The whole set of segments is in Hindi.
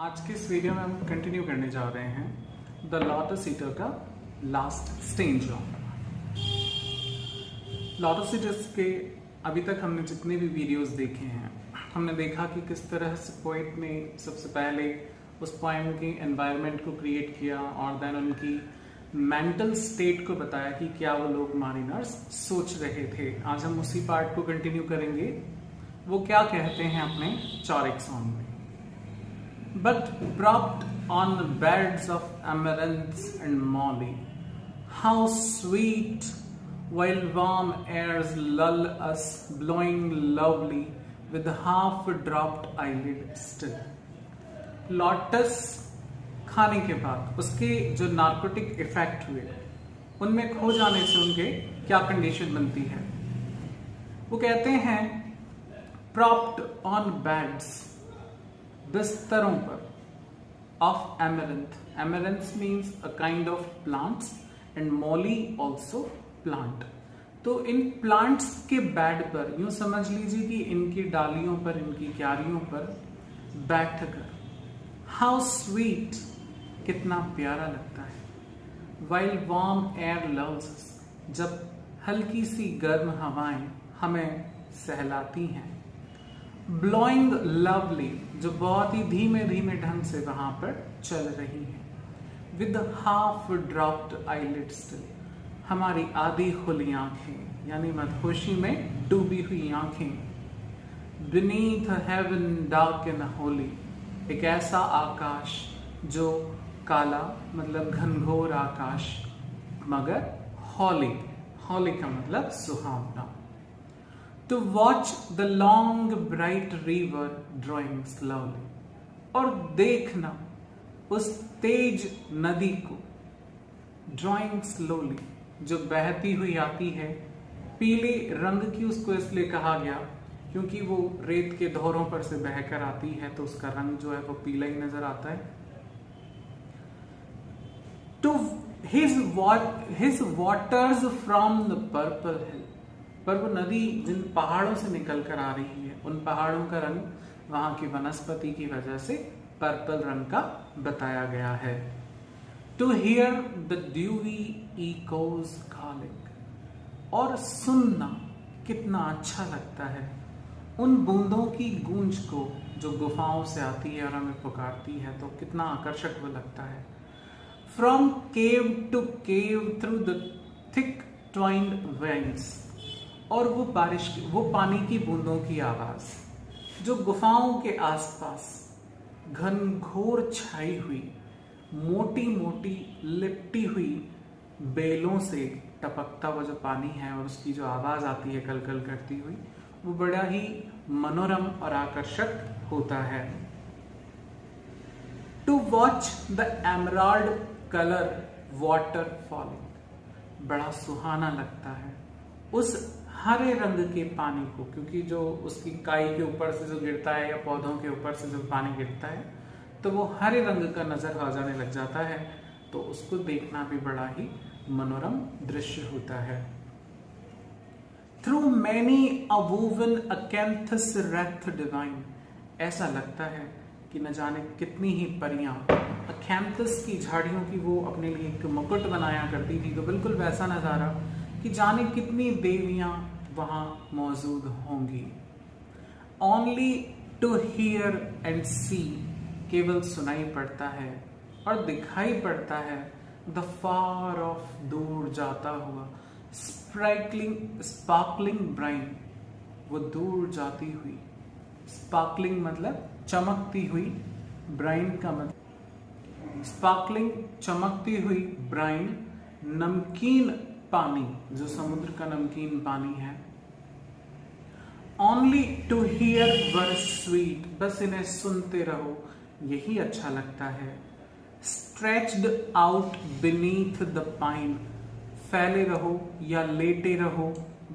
आज के इस वीडियो में हम कंटिन्यू करने जा रहे हैं द लोटस ईटर का last stage of lotus eaters के। अभी तक हमने जितने भी वीडियोस देखे हैं, हमने देखा कि किस तरह से पोएट ने सबसे पहले उस पोएम के एनवायरनमेंट को क्रिएट किया और देन उनकी मेंटल स्टेट को बताया कि क्या वो लोग मारिनर्स सोच रहे थे। आज हम उसी पार्ट को कंटिन्यू करेंगे। वो क्या कहते हैं अपने चौरिक सॉन्ग में। But propped on the beds of amaranths and molly, how sweet, while warm airs lull us, blowing lovely, with half-dropped eyelid still. Lotus खाने के बाद उसके जो नार्कोटिक इफेक्ट हुए, उनमें खो जाने से उनके क्या कंडीशन बनती है। वो कहते हैं propped on beds, बिस्तरों पर, of amaranth. Amaranth means a kind of plants and moly also plant. तो इन प्लांट्स के बेड पर यूं समझ लीजिए कि इनकी डालियों पर, इनकी क्यारियों पर बैठकर, हाउ स्वीट, कितना प्यारा लगता है। वाइल वार्म एयर लव्स अस, जब हल्की सी गर्म हवाएं हमें सहलाती हैं। ब्लोइंग लवली, जो बहुत ही धीमे धीमे ढंग से वहां पर चल रही है। With half dropped eyelid still, हमारी आधी खुली आंखें यानी मदहोशी में डूबी हुई आंखें। Beneath heaven dark and holy, एक ऐसा आकाश जो काला मतलब घनघोर आकाश मगर हॉली, हॉली का मतलब सुहावना। To watch the long bright river drawing slowly, और देखना उस तेज नदी को, drawing slowly, जो बहती हुई आती है। पीले रंग की उसको इसलिए कहा गया क्योंकि वो रेत के धौरों पर से बहकर आती है, तो उसका रंग जो है वो पीला ही नजर आता है। To his waters from the purple hill, पर वो नदी जिन पहाड़ों से निकल कर आ रही है, उन पहाड़ों का रंग वहां की वनस्पति की वजह से पर्पल रंग का बताया गया है। To hear the dewy echoes calling, और सुनना कितना अच्छा लगता है उन बूंदों की गूंज को जो गुफाओं से आती है और हमें पुकारती है, तो कितना आकर्षक वो लगता है। From cave to cave through the thick twined veins, और वो बारिश की, वो पानी की बूंदों की आवाज जो गुफाओं के आसपास घनघोर छाई हुई, मोटी मोटी लिपटी हुई बेलों से टपकता हुआ जो पानी है और उसकी जो आवाज आती है कलकल करती हुई, वो बड़ा ही मनोरम और आकर्षक होता है। To watch the emerald colour water falling, बड़ा सुहाना लगता है उस हरे रंग के पानी को, क्योंकि जो उसकी काई के ऊपर से जो गिरता है या पौधों के ऊपर से जो पानी गिरता है तो वो हरे रंग का नजर आ जाने लग जाता है, तो उसको देखना भी बड़ा ही मनोरम दृश्य होता है। Through many a woven acanthus wreath divine, ऐसा लगता है कि न जाने कितनी ही परियां अकैंथस की झाड़ियों की वो अपने लिए एक मुकुट बनाया करती थी, तो बिल्कुल वैसा नजारा कि जाने कितनी देवियां वहां मौजूद होंगी। ओनली टू हियर एंड सी, केवल सुनाई पड़ता है और दिखाई पड़ता है। द फार ऑफ, दूर जाता हुआ। स्पार्कलिंग ब्राइन, वो दूर जाती हुई। स्पार्कलिंग मतलब चमकती हुई, ब्राइन का मतलब स्पार्कलिंग, चमकती हुई ब्राइन, नमकीन पानी, जो समुद्र का नमकीन पानी है। Only to hear were sweet, बस इन्हें सुनते रहो, यही अच्छा लगता है। Stretched out beneath the pine, फैले रहो या लेटे रहो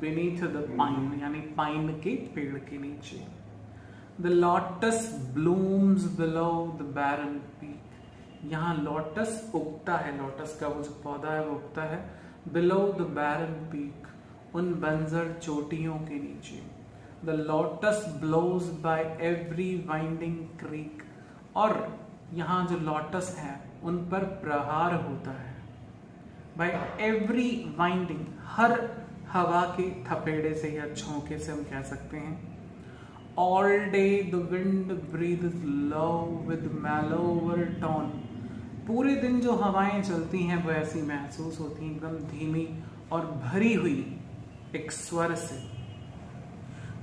बीनीथ द पाइन यानी पाइन के पेड़ के नीचे। The lotus blooms below the barren peak, यहाँ लोटस उगता है, लोटस का वो जो पौधा है वो उगता है बिलो द बैरन पीक, उन बंजर चोटियों के नीचे। The lotus blows by every winding creek, और यहाँ जो लोटस है उन पर प्रहार होता है। बाय एवरी वाइंडिंग, हर हवा के थपेड़े से या झोंके से हम कह सकते हैं। All day the wind breathes love with mellower tone, पूरे दिन जो हवाएं चलती हैं वो ऐसी महसूस होती हैं एकदम धीमी और भरी हुई एक स्वर से।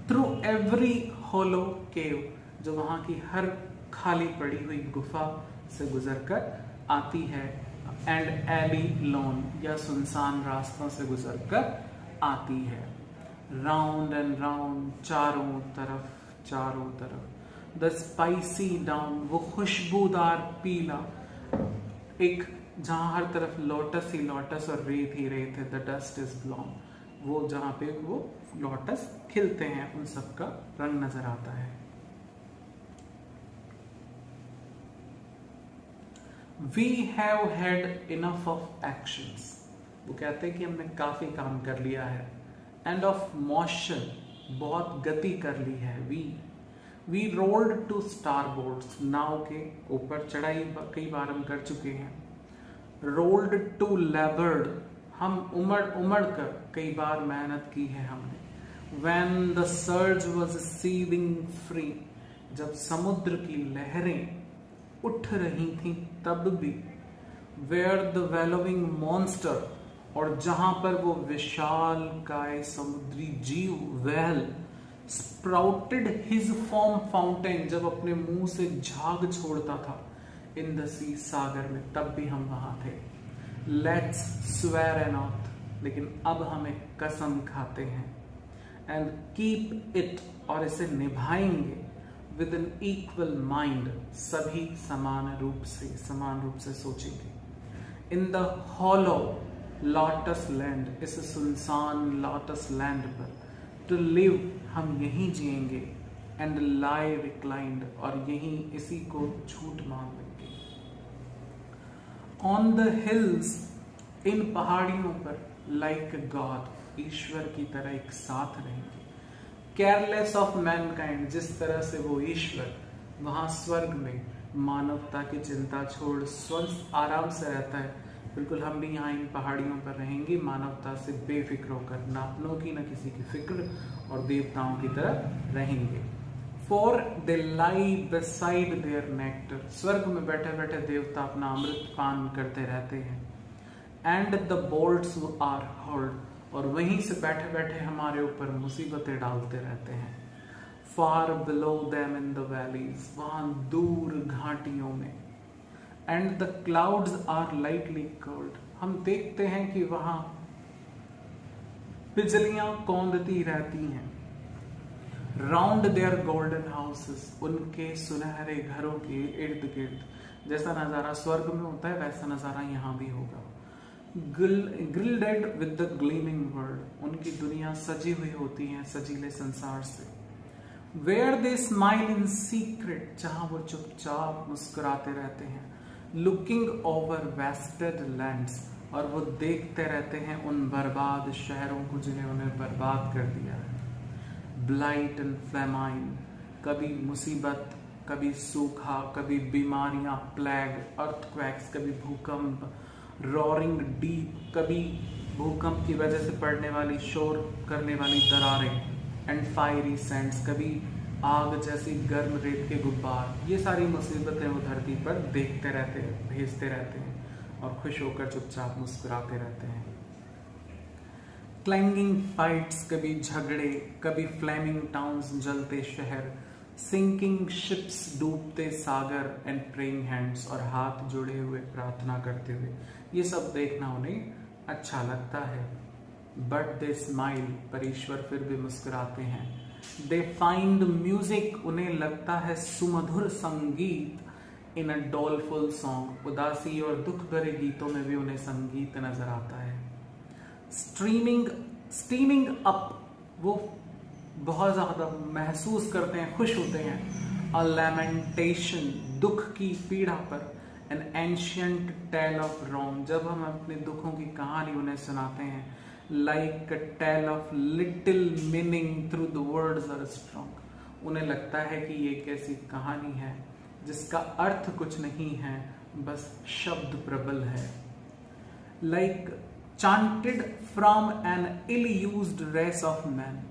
थ्रू एवरी होलो केव, जो वहां की हर खाली पड़ी हुई गुफा से गुजरकर आती है। एंड एली लोन, या सुनसान रास्तों से गुजरकर आती है। राउंड एंड राउंड, चारों तरफ द स्पाइसी डाउन, वो खुशबूदार पीला, एक जहां हर तरफ लोटस ही लोटस और रेत ही रेत है। द डस्ट इज ब्लॉन्ड, वो जहां पे वो लोटस खिलते हैं उन सब का रंग नजर आता है। We have had enough of actions, वो कहते हैं कि हमने काफी काम कर लिया है। एंड ऑफ मोशन, बहुत गति कर ली है। वी रोल्ड टू स्टारबोर्ड्स, नाव के ऊपर चढ़ाई कई बार हम कर चुके हैं। रोल्ड टू लेबर्ड, हम उमड़ कर कई बार मेहनत की है हमने। When the surge was seething free, जब समुद्र की लहरें उठ रही थी तब भी। Where the wallowing monster, और जहां पर वो विशाल काय समुद्री जीव well sprouted his form fountain, जब अपने मुंह से झाग छोड़ता था इन द सी, सागर में, तब भी हम वहां थे। लेट्स स्वेयर एन ऑथ, लेकिन अब हम एक कसम खाते हैं। एंड कीप इट, और इसे निभाएंगे। विद एन इक्वल माइंड, सभी समान रूप से सोचेंगे। In the hollow lotus land, इस सुनसान लॉटस लैंड पर। टू लिव, हम यहीं जिएंगे। एंड लाई रिक्लाइंड, और यहीं इसी को झूठ मान लेंगे। ऑन द हिल्स, इन पहाड़ियों पर। लाइक गॉड, ईश्वर की तरह एक साथ रहेंगे। केयरलेस ऑफ मैनकाइंड, जिस तरह से वो ईश्वर वहां स्वर्ग में मानवता की चिंता छोड़ स्वस्थ आराम से रहता है, बिल्कुल हम भी यहाँ इन पहाड़ियों पर रहेंगे मानवता से बेफिक्र होकर, ना अपनों की ना किसी की फिक्र, और देवताओं की तरह रहेंगे। For they lie beside their nectar, स्वर्ग में बैठे बैठे देवता अपना अमृत पान करते रहते हैं। And the bolts are heard, और वहीं से बैठे बैठे हमारे ऊपर मुसीबतें डालते रहते हैं। Far below them in the valleys, वहां दूर घाटियों में। And the clouds are lightly curled, हम देखते हैं कि वहां बिजलियां कौंदती रहती हैं। राउंड देयर गोल्डन हाउसेस, उनके सुनहरे घरों के इर्द गिर्द। जैसा नजारा स्वर्ग में होता है वैसा नजारा यहाँ भी होगा। ग्रिल्डेड विद द ग्लीमिंग वर्ल्ड, उनकी दुनिया सजी हुई होती है सजीले संसार से। Where they smile in secret, जहां वो चुपचाप मुस्कुराते रहते हैं। लुकिंग ओवर वेस्टेड लैंड्स, और वो देखते रहते हैं उन बर्बाद शहरों को जिन्हें उन्हें बर्बाद कर दिया है। ब्लाइट एंड फ्लेमाइन, कभी मुसीबत, कभी सूखा, कभी बीमारियां, प्लेग, अर्थक्वेक्स, कभी भूकंप, रॉरिंग डीप, कभी भूकंप की वजह से पड़ने वाली शोर करने वाली दरारें। एंड फायरी सैंड्स, कभी आग जैसी गर्म रेत के गुब्बार। ये सारी मुसीबतें वो धरती पर देखते रहते हैं, भेजते रहते हैं, और खुश होकर चुपचाप मुस्कुराते रहते हैं। क्लैंगिंग फाइट्स, कभी झगड़े, कभी फ्लेमिंग टाउन्स, जलते शहर। सिंकिंग शिप्स, डूबते सागर। एंड प्रेइंग हैंड्स, और हाथ जुड़े हुए प्रार्थना करते हुए। ये सब देखना उन्हें अच्छा लगता है। बट दे स्माइल, पर ईश्वर फिर भी मुस्कुराते हैं। दे फाइंड म्यूजिक, उन्हें लगता है सुमधुर संगीत। इन अ डोलफुल सॉन्ग, उदासी और दुख भरे गीतों में भी उन्हें संगीत नजर आता है। स्टीमिंग अप, वो बहुत ज्यादा महसूस करते हैं, खुश होते हैं। अ लैमेंटेशन, दुख की पीड़ा पर। An ancient tale of wrong, जब हम अपने दुखों की कहानी उन्हें सुनाते हैं। Like a tale of little meaning through the words are strong, उन्हें लगता है कि ये एक ऐसी कहानी है जिसका अर्थ कुछ नहीं है, बस शब्द प्रबल है। Like chanted from an ill used race of man.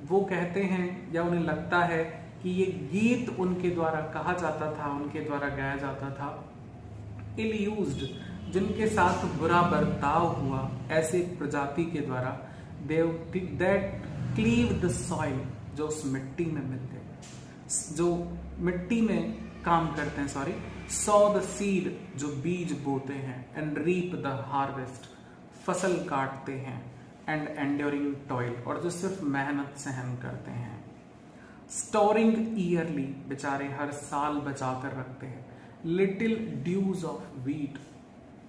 वो कहते हैं या उन्हें लगता है कि ये गीत उनके द्वारा कहा जाता था, उनके द्वारा गाया जाता था। इल यूज्ड, जिनके साथ बुरा बर्ताव हुआ, ऐसे एक प्रजाति के द्वारा, दैट क्लीव द सॉइल, जो उस मिट्टी में मिलते हैं, जो मिट्टी में काम करते हैं, सॉ द सीड, जो बीज बोते हैं, एंड रीप द हार्वेस्ट, फसल काटते हैं, एंड एंड्योरिंग टॉयल, और जो सिर्फ मेहनत सहन करते हैं। स्टोरिंग ईयरली, बेचारे हर साल बचा कर रखते हैं। लिटिल ड्यूज ऑफ वीट,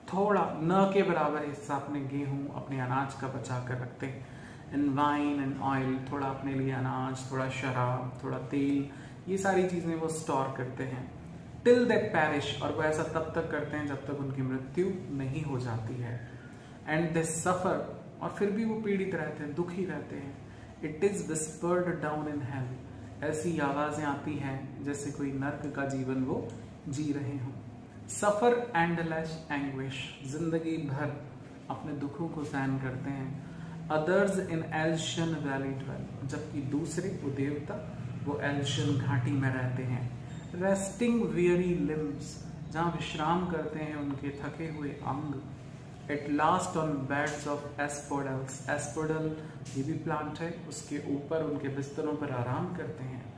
थोड़ा न के बराबर हिस्सा अपने गेहूं, अपने अनाज का बचा कर रखते हैं। एंड वाइन एंड ऑयल, थोड़ा अपने लिए अनाज, थोड़ा शराब, थोड़ा तेल, ये सारी चीजें वो स्टोर करते हैं। टिल दे पेरिश, और वो ऐसा तब तक करते हैं जब तक उनकी मृत्यु नहीं हो जाती है। एंड दे सफर, और फिर भी वो पीड़ित रहते हैं, दुखी रहते हैं। It is whispered down in hell, ऐसी आवाजें आती हैं जैसे कोई नर्क का जीवन वो जी रहे हों। सफर एंडलेस एंग्विश, जिंदगी भर अपने दुखों को सहन करते हैं। अदर्स इन एल्शन वैली ड्वेल, जबकि दूसरे वो देवता वो एल्शन घाटी में रहते हैं। रेस्टिंग वियरी लिम्स, जहाँ विश्राम करते हैं उनके थके हुए अंग। At last on beds of asphodels, asphodel ये भी प्लांट है, उसके ऊपर उनके बिस्तरों पर आराम करते हैं।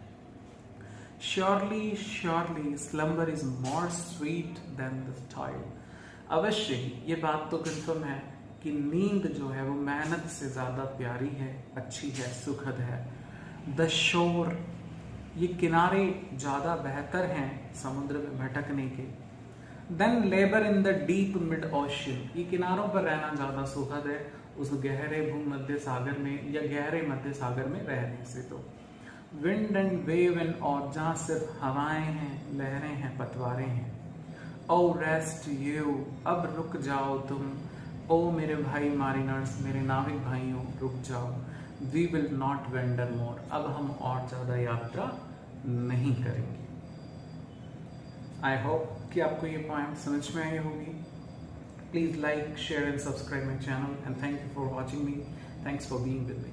Surely surely slumber is more sweet than the toil, अवश्य ही ये बात तो कंफर्म है कि नींद जो है वो मेहनत से ज्यादा प्यारी है, अच्छी है, सुखद है। द शोर, ये किनारे ज्यादा बेहतर हैं समुद्र में भटकने के। Than labour in the deep mid ocean, ये किनारों पर रहना ज्यादा सुखद है उस गहरे भूमध्य सागर में या गहरे मध्य सागर में रहने से। तो विंड एंड वेव एंड, और जहाँ सिर्फ हवाएं हैं, लहरें हैं, पतवारें हैं। ओ रेस्ट यू, अब रुक जाओ तुम। ओ मेरे भाई मारिनर्स, मेरे नाविक भाइयों, रुक जाओ। वी विल नॉट वेंडर मोर, अब हम और ज्यादा यात्रा नहीं करेंगे। आई होप कि आपको ये पॉइंट समझ में आई होगी। Please like, share and subscribe my channel, and thank you for watching me. Thanks for being with me.